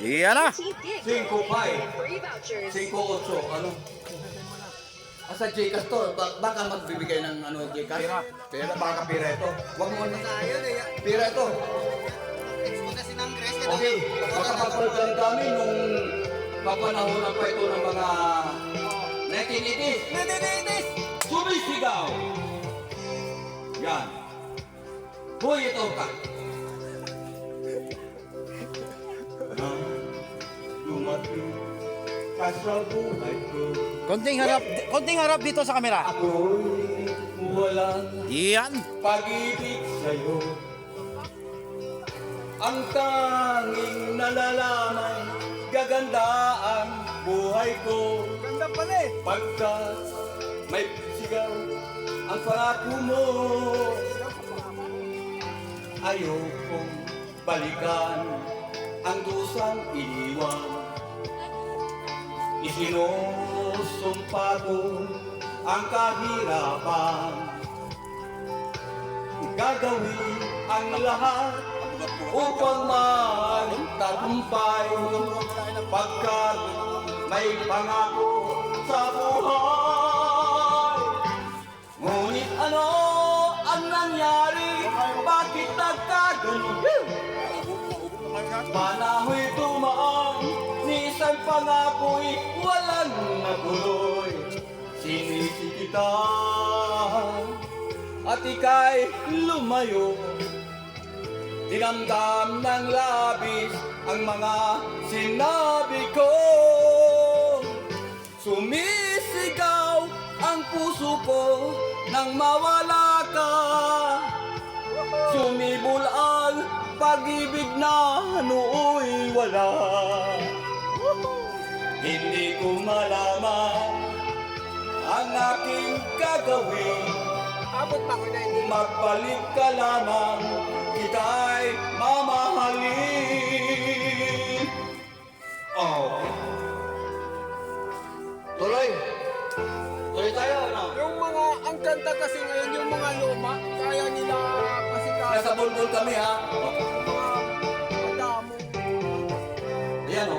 Iyan na. 5, 5, 8, ano? Asa Gcash to, baka magbibigay ng ano Gcash? Pera, baka pera ito. Huwag mo na pera ito. Okay, makapagpalitan kami nung kapanahonan pa ito ng mga 1980s. Sumisigaw! Yan. Hoy, ito ka. Dumating ka sa buhay ko. Konting harap dito sa kamera. Ako'y walang Iyan. pag-ibig sa'yo. Ang tanging nalalaman, gagandaan buhay ko. Ganda pala eh. Pagkat may sigaw ang pangako mo, ayokong balikan ang dusang iniwan. Isinusumpa ko ang kahirapan, gagawin ang lahat upang magtagumpay, pagkat may pangako sa buhay. Ngunit ano ang nangyari? Bakit nagkaganon? Panahoy dumaan, ni isang pangako'y walang natuloy. Sinisi kita at ika'y lumayo. Dinamdam ng labis ang mga sinabi ko. Sumisigaw ang puso ko nang mawala ka. Sumibol ang pag-ibig na nooy wala. Hindi ko malaman ang aking gagawin. Abot pa ko na hindi. Magbalik ka lamang, kita'y mamahalin. Oh. Tuloy. Tuloy tayo, no? Yung mga, ang kanta kasi ngayon, yung mga luma, kaya nila kasi Nasa bulbul kami, ha? mga madamo. Ayan, oh.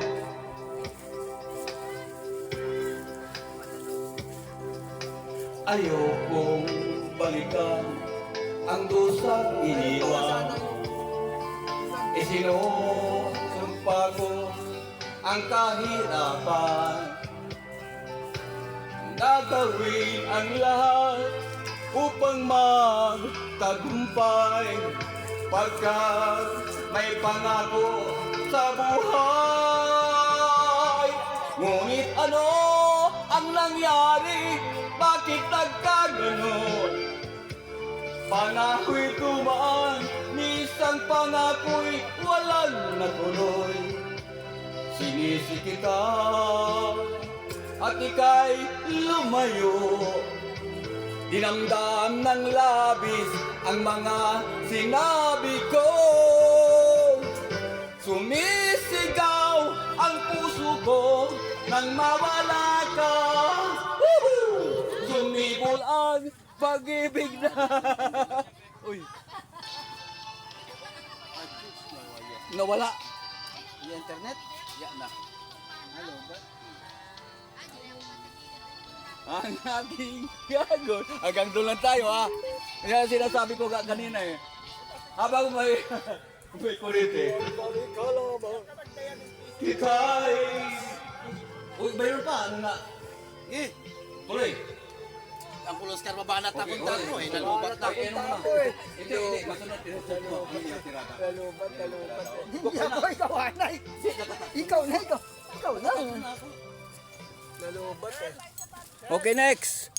Ayokong balikan ang dusang iniwan. Isinusumpa ko ang kahirapan, gagawin ang lahat upang magtagumpay, pagkat may pangako sa buhay. Ngunit ano ang nangyari? Bakit nagkaganon? Panahoy dumaan, ni isang pangako'y walang natuloy. Sinisi kita at ika'y lumayo. Dinamdam ng labis ang mga sinabi ko. Sumisigaw ang puso ko nang mawala ka. Sumibol ang pag-ibig na. Uy. Nawala. Yung internet? Yan na. Hello, ba? Ang aking gago. Hanggang doon lang tayo, ha. Yan sinasabi ko kanina, eh. Habang may may kurite. Kita'y... Uy, mayroon pa. Ano na? Eh, tuloy. Ang pulos karbabanat na kung mo eh. Nalubat na. Hindi. Masunod. Talubat. Hindi ako, ikaw anay. Ikaw na. Ikaw na. Lalubat eh. Okay, next.